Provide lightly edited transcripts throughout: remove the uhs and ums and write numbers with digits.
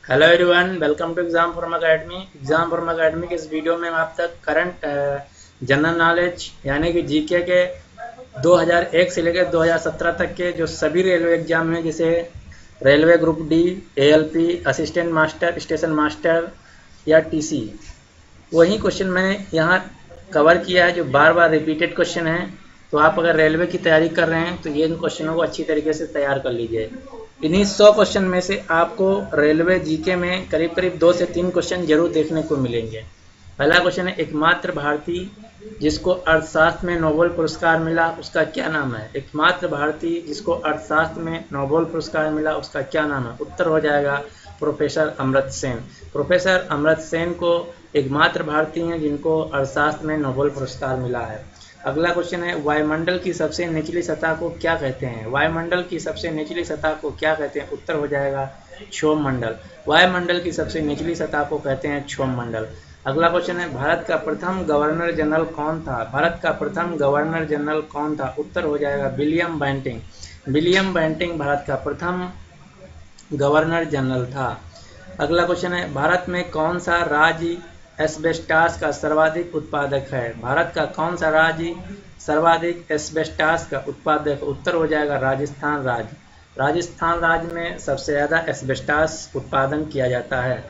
Hello everyone, welcome to exam form academy. Exam form academy के इस video में हम आप तक करंट जनरल नॉलेज यानी कि जीके के 2001 से लेकर 2017 तक के जो सभी रेलवे एग्जाम हैं, जैसे railway group D, ALP, assistant master, station master या टीसी, वही क्वेश्चन मैंने यहाँ कवर किया है जो बार बार रिपीटेड क्वेश्चन है। तो आप अगर रेलवे की तैयारी कर रहे हैं तो ये इन क्वेश्चनों को अच्छी तरीके से तैयार कर लीजिए। इन्हीं 100 क्वेश्चन में से आपको रेलवे जीके में करीब करीब 2 से 3 क्वेश्चन जरूर देखने को मिलेंगे। पहला क्वेश्चन है, एकमात्र भारतीय जिसको अर्थशास्त्र में नोबेल पुरस्कार मिला उसका क्या नाम है। एकमात्र भारतीय जिसको अर्थशास्त्र में नोबेल पुरस्कार मिला उसका क्या नाम है। उत्तर हो जाएगा प्रोफेसर अमर्त्य सेन। प्रोफेसर अमर्त्य सेन को एकमात्र भारतीय हैं जिनको अर्थशास्त्र में नोबेल पुरस्कार मिला है। अगला क्वेश्चन है, वायुमंडल की सबसे निचली सतह को क्या कहते हैं। वायुमंडल की सबसे निचली सतह को क्या कहते हैं। उत्तर हो जाएगा क्षोभ मंडल। वायुमंडल की सबसे निचली सतह को कहते हैं क्षोभ मंडल। अगला क्वेश्चन है, भारत का प्रथम गवर्नर जनरल कौन था। भारत का प्रथम गवर्नर जनरल कौन था। उत्तर हो जाएगा William Bentinck. William Bentinck Bharat का प्रथम गवर्नर जनरल था। अगला क्वेश्चन है, भारत में कौन सा राज्य एस्बेस्टास का सर्वाधिक उत्पादक है। भारत का कौन सा राज्य सर्वाधिक एस्बेस्टास का उत्पादक। उत्तर हो जाएगा राजस्थान राज्य। राजस्थान राज्य में सबसे ज़्यादा एस्बेस्टास उत्पादन किया जाता है।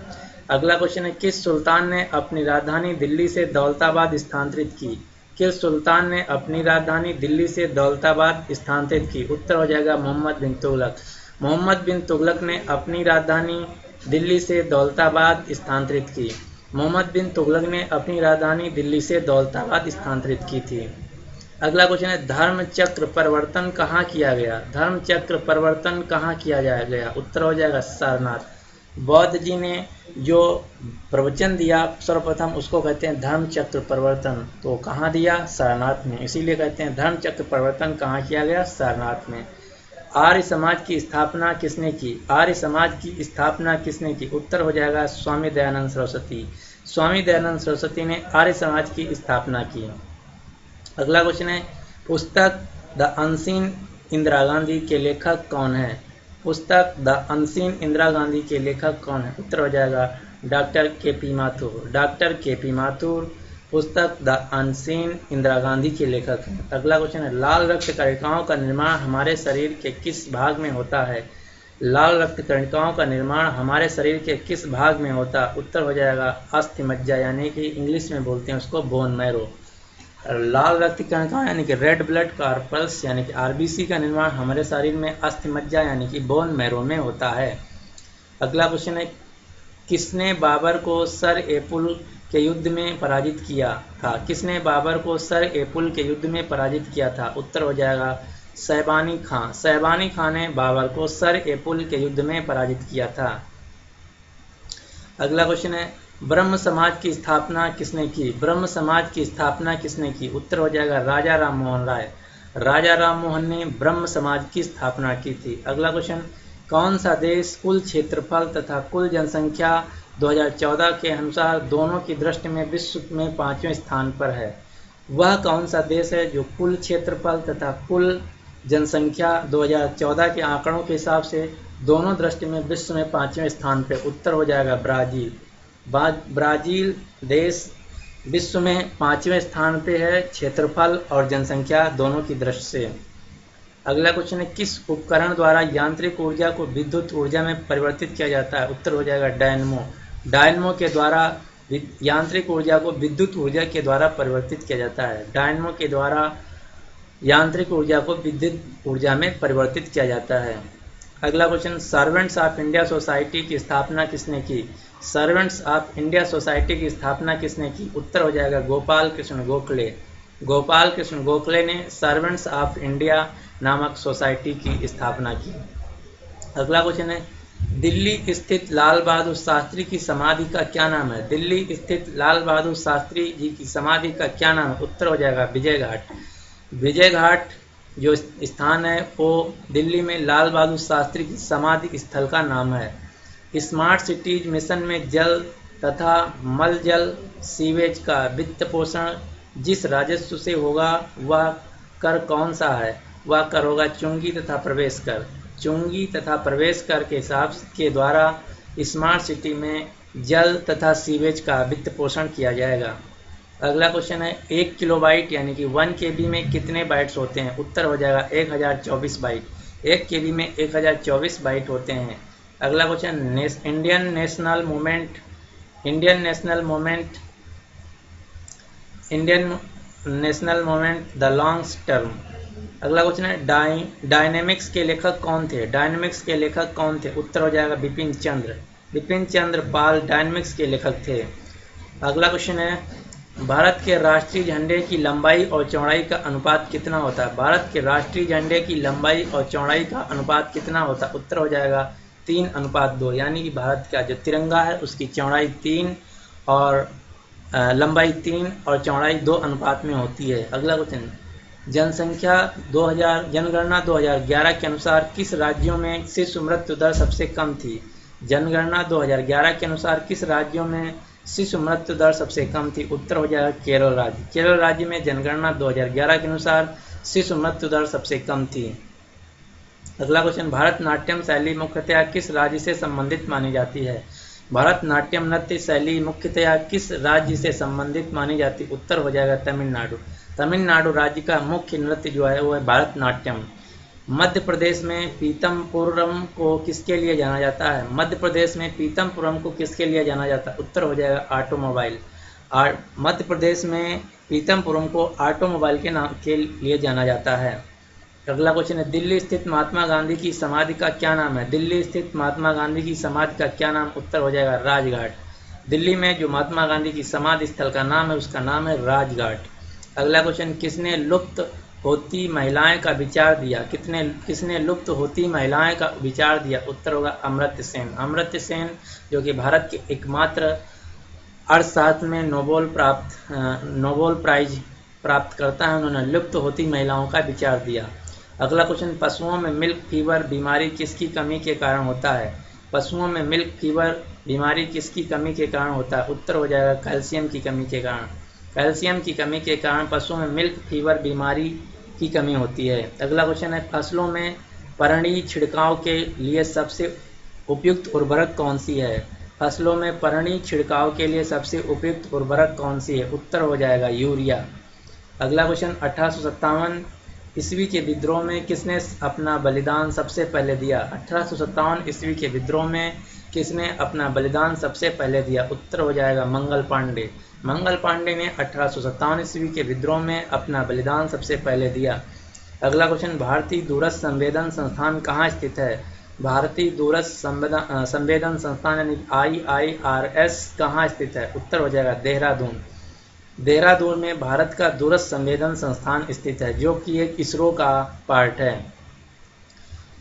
अगला क्वेश्चन है, किस सुल्तान ने अपनी राजधानी दिल्ली से दौलताबाद स्थानांतरित की। किस सुल्तान ने अपनी राजधानी दिल्ली से दौलताबाद स्थानांतरित की। उत्तर हो जाएगा मोहम्मद बिन तुगलक। मोहम्मद बिन तुगलक ने अपनी राजधानी दिल्ली से दौलताबाद स्थानांतरित की। मोहम्मद बिन तुगलक ने अपनी राजधानी दिल्ली से दौलताबाद स्थानांतरित की थी। अगला क्वेश्चन है, धर्म चक्र परिवर्तन कहाँ किया गया। धर्म चक्र परिवर्तन कहाँ किया गया। उत्तर हो जाएगा सारनाथ। बौद्ध जी ने जो प्रवचन दिया सर्वप्रथम उसको कहते हैं धर्म चक्र परिवर्तन। तो कहाँ दिया, सारनाथ में। इसीलिए कहते हैं धर्म चक्र परिवर्तन कहाँ किया गया, सारनाथ में। आर्य समाज की स्थापना किसने की। आर्य समाज की स्थापना किसने की। उत्तर हो जाएगा स्वामी दयानंद सरस्वती। स्वामी दयानंद सरस्वती ने आर्य समाज की स्थापना की। अगला क्वेश्चन है, पुस्तक द अनसीन इंदिरा गांधी के लेखक कौन है। पुस्तक द अनसीन इंदिरा गांधी के लेखक कौन है। उत्तर हो जाएगा doctor KP. Mathur. Doctor KP. Mathur पुस्तक द अनसीन इंदिरा गांधी के लेखक हैं। अगला क्वेश्चन है, लाल रक्त कणिकाओं का निर्माण हमारे शरीर के किस भाग में होता है। लाल रक्त कणिकाओं का निर्माण हमारे शरीर के किस भाग में होता है। उत्तर हो जाएगा अस्थि मज्जा, यानी कि इंग्लिश में बोलते हैं उसको बोन मैरो। लाल रक्त कणिकाओं यानी कि रेड ब्लड कॉर्पल्स यानी कि आरबीसी का निर्माण हमारे शरीर में अस्थि मज्जा यानी कि बोन मैरो में होता है। अगला क्वेश्चन है, किसने बाबर को सर एपुल के युद्ध में पराजित किया था। किसने बाबर को सर एपुल के युद्ध में पराजित किया था। उत्तर हो जाएगा शैबानी खां। शैबानी खां ने बाबर को सर एपुल के युद्ध में पराजित किया था। अगला क्वेश्चन है, ब्रह्म समाज की स्थापना किसने की। ब्रह्म समाज की स्थापना किसने की। उत्तर हो जाएगा राजा राम मोहन राय। राजा राम मोहन ने ब्रह्म समाज की स्थापना की थी। अगला क्वेश्चन, कौन सा देश कुल क्षेत्रफल तथा कुल जनसंख्या 2014 के अनुसार दोनों की दृष्टि में विश्व में 5वें स्थान पर है। वह कौन सा देश है जो कुल क्षेत्रफल तथा कुल जनसंख्या 2014 के आंकड़ों के हिसाब से दोनों दृष्टि में विश्व में 5वें स्थान पर। उत्तर हो जाएगा ब्राजील। ब्राजील देश विश्व में 5वें स्थान पे है क्षेत्रफल और जनसंख्या दोनों की दृष्टि से। अगला क्वेश्चन है, किस उपकरण द्वारा यांत्रिक ऊर्जा को विद्युत ऊर्जा में परिवर्तित किया जाता है। उत्तर हो जाएगा डायनमो। डायनमो के द्वारा यांत्रिक ऊर्जा को विद्युत ऊर्जा के द्वारा परिवर्तित किया जाता है। डायनमो के द्वारा यांत्रिक ऊर्जा को विद्युत ऊर्जा में परिवर्तित किया जाता है। अगला question, servants of India society की स्थापना किसने की। सर्वेंट्स ऑफ इंडिया सोसाइटी की स्थापना किसने की। उत्तर हो जाएगा गोपाल कृष्ण गोखले। गोपाल कृष्ण गोखले ने सर्वेंट्स ऑफ इंडिया नामक सोसाइटी की स्थापना की। अगला क्वेश्चन है, दिल्ली स्थित लाल बहादुर शास्त्री की समाधि का क्या नाम है। दिल्ली स्थित लाल बहादुर शास्त्री जी की समाधि का क्या नाम है। उत्तर हो जाएगा विजय घाट। विजय घाट जो स्थान है वो दिल्ली में लाल बहादुर शास्त्री की समाधि स्थल का नाम है। स्मार्ट सिटीज मिशन में जल तथा मल जल सीवेज का वित्त पोषण जिस राजस्व से होगा वह कर कौन सा है। वह कर होगा चुंगी तथा प्रवेश कर। चुंगी तथा प्रवेश कर के हिसाब के द्वारा स्मार्ट सिटी में जल तथा सीवेज का वित्त पोषण किया जाएगा। अगला क्वेश्चन है 1 किलोबाइट यानी कि 1 KB में कितने बाइट्स होते हैं? उत्तर हो जाएगा 1024 बाइट। 1 KB में 1024 बाइट होते हैं। अगला question Indian national movement the long term. अगला क्वेश्चन है डायनेमिक्स के लेखक कौन थे? डायनेमिक्स के लेखक कौन थे? उत्तर हो जाएगा बिपिन चंद्र पाल डायनेमिक्स के लेखक थे। अगला क्वेश्चन है भारत के राष्ट्रीय झंडे की लंबाई और चौड़ाई का अनुपात कितना होता है? भारत के राष्ट्रीय झंडे की लंबाई और चौड़ाई का अनुपात कितना होता है? उत्तर हो जाएगा 3:2, यानी कि भारत का जो तिरंगा है उसकी चौड़ाई 3 और लंबाई 3 और चौड़ाई 2 अनुपात में होती है। अगला क्वेश्चन जनगणना 2011 के अनुसार किस राज्यों में शिशु मृत्यु दर सबसे कम थी? जनगणना 2011 के अनुसार किस राज्यों में शिशु मृत्यु दर सबसे कम थी? उत्तर हो जाएगा केरल राज्य। केरल राज्य में जनगणना 2011 के अनुसार शिशु मृत्यु दर सबसे कम थी। अगला क्वेश्चन भारतनाट्यम शैली मुख्यतया किस राज्य से संबंधित मानी जाती है? भारतनाट्यम नृत्य शैली मुख्यतया किस राज्य से संबंधित मानी जाती है? उत्तर हो जाएगा तमिलनाडु। तमिलनाडु राज्य का मुख्य नृत्य जो है वो है भारतनाट्यम। मध्य प्रदेश में पीतमपुरम को किसके लिए जाना जाता है? मध्य प्रदेश में पीतमपुरम को किसके लिए जाना जाता है? उत्तर हो जाएगा ऑटोमोबाइल। मध्य प्रदेश में पीतमपुरम को ऑटोमोबाइल के नाम के लिए जाना जाता है। अगला क्वेश्चन है दिल्ली स्थित महात्मा गांधी की समाधि का क्या नाम है? दिल्ली स्थित महात्मा गांधी की समाधि का क्या नाम? उत्तर हो जाएगा राजघाट। दिल्ली में जो महात्मा गांधी की समाधि स्थल का नाम है उसका नाम है राजघाट। अगला क्वेश्चन किसने लुप्त होती महिलाएं का विचार दिया? किसने लुप्त होती महिलाएं का विचार दिया? उत्तर होगा अमर्त्य सेन। अमर्त्य सेन जो कि भारत के एकमात्र अर्थशास्त्र में नोबेल प्राइज प्राप्त करता है, उन्होंने लुप्त होती महिलाओं का विचार दिया। अगला क्वेश्चन पशुओं में मिल्क फीवर बीमारी किसकी कमी के कारण होता है? पशुओं में मिल्क फीवर बीमारी किसकी कमी के कारण होता है? उत्तर हो जाएगा कैल्शियम की कमी के कारण। कैल्शियम की कमी के कारण पशुओं में मिल्क फीवर बीमारी की कमी होती है। अगला क्वेश्चन है फसलों में परणी छिड़काव के लिए सबसे उपयुक्त उर्वरक कौन सी है? फसलों में परणी छिड़काव के लिए सबसे उपयुक्त उर्वरक कौन सी है? उत्तर हो जाएगा यूरिया। अगला क्वेश्चन 1857 ईस्वी के विद्रोह में किसने अपना बलिदान सबसे पहले दिया? 1857 ईस्वी के विद्रोह में किसने अपना बलिदान सबसे पहले दिया? उत्तर हो जाएगा मंगल पांडे। मंगल पांडे ने 1857 ईस्वी के विद्रोह में अपना बलिदान सबसे पहले दिया। अगला क्वेश्चन भारतीय दूरस्थ संवेदन संस्थान कहाँ स्थित है? भारतीय दूरस्थ संवेदन संस्थान यानी IIRS कहाँ स्थित है? उत्तर हो जाएगा देहरादून। देहरादून में भारत का दूरस्थ संवेदन संस्थान स्थित है जो कि एक इसरो का पार्ट है।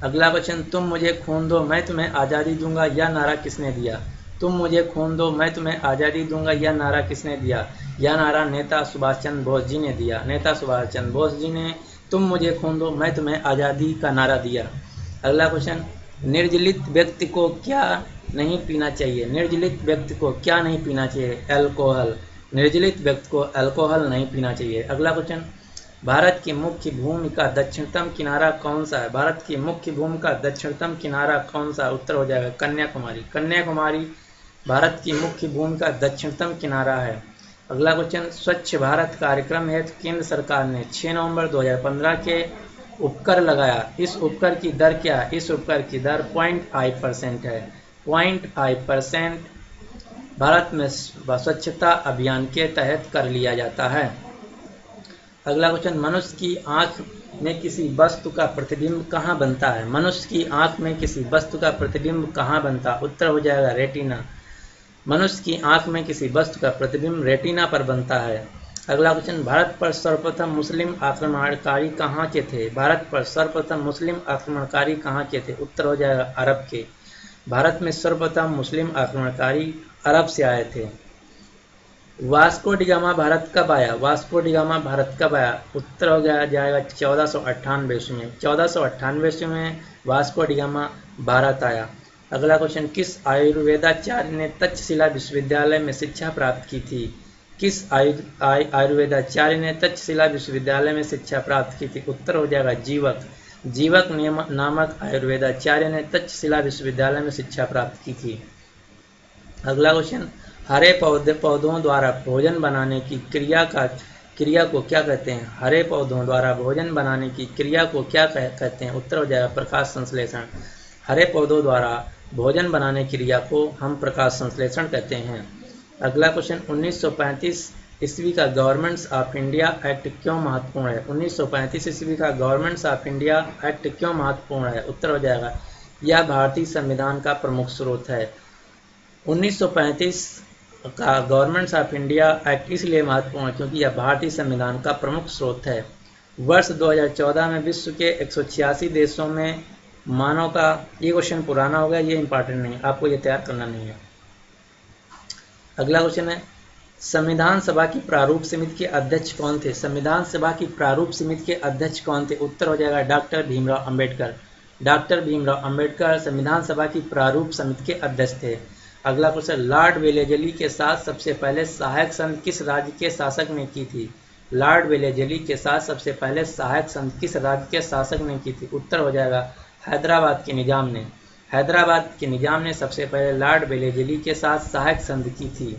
अगला क्वेश्चन तुम मुझे खून दो मैं तुम्हें आज़ादी दूंगा यह नारा किसने दिया? तुम मुझे खून दो मैं तुम्हें आज़ादी दूंगा यह नारा किसने दिया? यह नारा नेता सुभाष चंद्र बोस जी ने दिया। नेता सुभाष चंद्र बोस जी ने तुम मुझे खून दो मैं तुम्हें आज़ादी का नारा दिया। अगला क्वेश्चन निर्जलित व्यक्ति को क्या नहीं पीना चाहिए? निर्जलित व्यक्ति को क्या नहीं पीना चाहिए? अल्कोहल। निर्जलित व्यक्ति को अल्कोहल नहीं पीना चाहिए। अगला क्वेश्चन भारत की मुख्य भूमि का दक्षिणतम किनारा कौन सा है? भारत की मुख्य भूमि का दक्षिणतम किनारा कौन सा? उत्तर हो जाएगा कन्याकुमारी। कन्याकुमारी भारत की मुख्य भूमि का दक्षिणतम किनारा है। अगला क्वेश्चन स्वच्छ भारत कार्यक्रम हेतु केंद्र सरकार ने 6 नवंबर 2015 के उपकर लगाया। इस उपकर की दर क्या है? इस उपकर की दर 0.5% है। 0.5% भारत में स्वच्छता अभियान के तहत कर लिया जाता है। अगला क्वेश्चन मनुष्य की आंख में किसी वस्तु का प्रतिबिंब कहाँ बनता है? मनुष्य की आंख में किसी वस्तु का प्रतिबिंब कहाँ बनता है? उत्तर हो जाएगा रेटिना। मनुष्य की आंख में किसी वस्तु का प्रतिबिंब रेटिना पर बनता है। अगला क्वेश्चन भारत पर सर्वप्रथम मुस्लिम आक्रमणकारी कहाँ के थे? भारत पर सर्वप्रथम मुस्लिम आक्रमणकारी कहाँ के थे? उत्तर हो जाएगा अरब के। भारत में सर्वप्रथम मुस्लिम आक्रमणकारी अरब से आए थे। वास्को डिगामा भारत कब आया? वास्को डिगामा भारत कब आया? उत्तर हो जाएगा 1498 ईस्वी में। 1498 ईस्वी में वास्को डिगामा भारत आया। अगला क्वेश्चन किस आयुर्वेदाचार्य ने तक्षशिला विश्वविद्यालय में शिक्षा प्राप्त की थी? किस आयुर्वेदाचार्य ने तक्षशिला विश्वविद्यालय में शिक्षा प्राप्त की थी? उत्तर हो जाएगा जीवक। जीवक नामक आयुर्वेदाचार्य ने तक्षशिला विश्वविद्यालय में शिक्षा प्राप्त की थी। अगला क्वेश्चन, हरे पौधों द्वारा भोजन बनाने की क्रिया को क्या कहते हैं? हरे पौधों द्वारा भोजन बनाने की क्रिया को क्या कहते हैं? उत्तर हो जाएगा प्रकाश संश्लेषण। हरे पौधों द्वारा भोजन बनाने की क्रिया को हम प्रकाश संश्लेषण कहते हैं। अगला क्वेश्चन, 1935 ईस्वी का गवर्नमेंट्स ऑफ इंडिया एक्ट क्यों महत्वपूर्ण है? 1935 ईस्वी का गवर्नमेंट्स ऑफ इंडिया एक्ट क्यों महत्वपूर्ण है? उत्तर हो जाएगा यह भारतीय संविधान का प्रमुख स्रोत है। 1935 का गवर्नमेंट्स ऑफ इंडिया एक्ट इसलिए महत्वपूर्ण है क्योंकि यह भारतीय संविधान का प्रमुख स्रोत है। वर्ष 2014 में विश्व के 186 देशों में मानव का, ये क्वेश्चन पुराना हो गया, ये इंपॉर्टेंट नहीं है, आपको ये तैयार करना नहीं है। अगला क्वेश्चन है, संविधान सभा की प्रारूप समिति के अध्यक्ष कौन थे? संविधान सभा की प्रारूप समिति के अध्यक्ष कौन थे? उत्तर हो जाएगा डॉक्टर भीमराव अंबेडकर। डॉक्टर भीमराव अंबेडकर संविधान सभा की प्रारूप समिति के अध्यक्ष थे। अगला क्वेश्चन, लॉर्ड वेलेजली के साथ सबसे पहले सहायक संधि किस राज्य के शासक ने की थी? लॉर्ड वेलेजली के साथ सबसे पहले सहायक संधि किस राज्य के शासक ने की थी? उत्तर हो जाएगा हैदराबाद के निजाम ने। हैदराबाद के निजाम ने सबसे पहले लॉर्ड वेलेजली के साथ सहायक संधि की थी।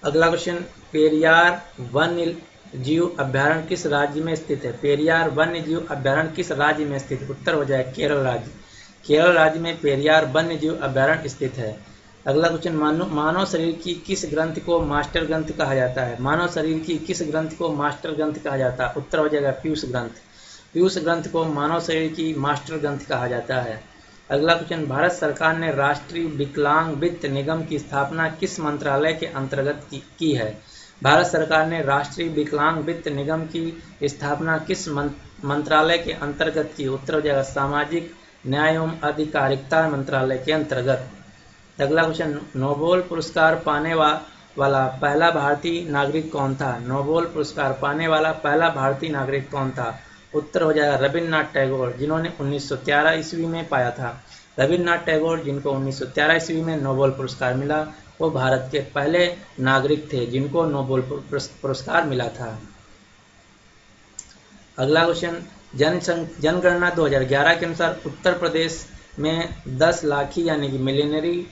अगला क्वेश्चन, पेरियार वन्य जीव अभ्यारण्य किस राज्य में स्थित है? पेरियार वन्य जीव अभ्यारण्य किस राज्य में स्थित है? उत्तर हो जाएगा केरल राज्य। केरल राज्य में पेरियार वन्य जीव अभ्यारण्य स्थित है। अगला क्वेश्चन, मानव शरीर की किस ग्रंथि को मास्टर ग्रंथ कहा जाता है? मानव शरीर की किस ग्रंथि को मास्टर ग्रंथ कहा जाता है? उत्तर हो जाएगा पीयूष ग्रंथ। पीयूष ग्रंथ को मानव शरीर की मास्टर ग्रंथ कहा जाता है। अगला क्वेश्चन, भारत सरकार ने राष्ट्रीय विकलांग वित्त निगम की स्थापना किस मंत्रालय के अंतर्गत की है? भारत सरकार ने राष्ट्रीय विकलांग वित्त निगम की स्थापना किस मंत्रालय के अंतर्गत की? उत्तर हो जाएगा सामाजिक न्याय एवं अधिकारिता मंत्रालय के अंतर्गत। अगला क्वेश्चन, नोबेल पुरस्कार पाने वाला पहला भारतीय नागरिक कौन था? नोबेल पुरस्कार पाने वाला पहला भारतीय नागरिक कौन था? उत्तर हो जाएगा रविन्द्रनाथ टैगोर, जिन्होंने 1913 ईस्वी में पाया था। रविन्द्रनाथ टैगोर, जिनको 1913 ईस्वी में नोबेल पुरस्कार मिला, वो भारत के पहले नागरिक थे जिनको नोबेल पुरस्कार मिला था। अगला क्वेश्चन, जनगणना 2011 के अनुसार उत्तर प्रदेश में 10 लाखी यानी कि मिलियनरी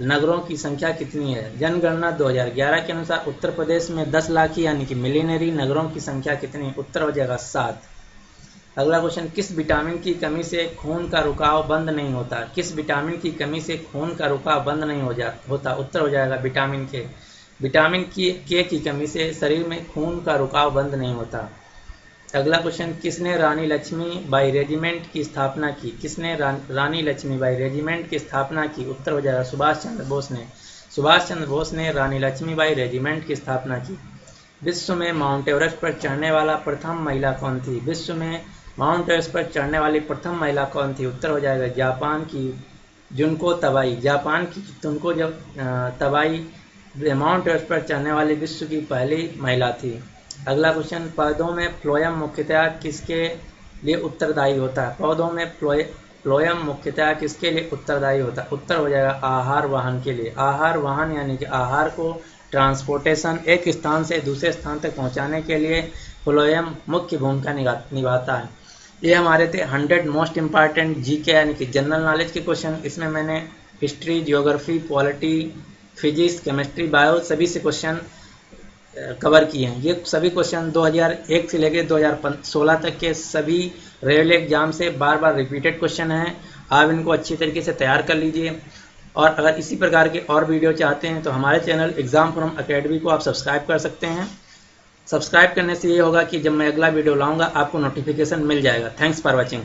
नगरों की संख्या कितनी है? जनगणना 2011 के अनुसार उत्तर प्रदेश में 10 लाखी यानी कि मिलियनरी नगरों की संख्या कितनी है? उत्तर हो जाएगा 7। अगला क्वेश्चन, किस विटामिन की कमी से खून का रुकाव बंद नहीं होता? किस विटामिन की कमी से खून का रुकाव बंद नहीं होता? उत्तर हो जाएगा विटामिन के। विटामिन के की कमी से शरीर में खून का रुकाव बंद नहीं होता। अगला क्वेश्चन, किसने रानी लक्ष्मीबाई रेजिमेंट की स्थापना की? किसने रानी लक्ष्मीबाई रेजिमेंट की स्थापना की? उत्तर हो जाएगा सुभाष चंद्र बोस ने। सुभाष चंद्र बोस ने रानी लक्ष्मीबाई रेजिमेंट की स्थापना की। विश्व में माउंट एवरेस्ट पर चढ़ने वाला प्रथम महिला कौन थी? विश्व में माउंट एवरेस्ट पर चढ़ने वाली प्रथम महिला कौन थी? उत्तर हो जाएगा जापान की जुनको तबाई। जापान की जुनको तबाई माउंट एवरेस्ट पर चढ़ने वाली विश्व की पहली महिला थी। अगला क्वेश्चन, पौधों में फ्लोएम मुख्यतः किसके लिए उत्तरदायी होता है? पौधों में फ्लोएम मुख्यतः किसके लिए उत्तरदायी होता है? उत्तर हो जाएगा आहार वाहन के लिए। आहार वाहन यानी कि आहार को ट्रांसपोर्टेशन, एक स्थान से दूसरे स्थान तक पहुंचाने के लिए फ्लोएम मुख्य भूमिका निभाता है। ये हमारे थे 100 मोस्ट इम्पॉर्टेंट जीके यानी कि जनरल नॉलेज के क्वेश्चन। इसमें मैंने history, geography, polity, physics, chemistry, bio सभी से क्वेश्चन कवर किए हैं। ये सभी क्वेश्चन 2001 से लेकर 2016 तक के सभी रेलवे एग्जाम से बार बार रिपीटेड क्वेश्चन हैं। आप इनको अच्छी तरीके से तैयार कर लीजिए, और अगर इसी प्रकार के और वीडियो चाहते हैं तो हमारे चैनल एग्जाम फ्रॉम अकेडमी को आप सब्सक्राइब कर सकते हैं। सब्सक्राइब करने से ये होगा कि जब मैं अगला वीडियो लाऊंगा आपको नोटिफिकेशन मिल जाएगा। Thanks for watching.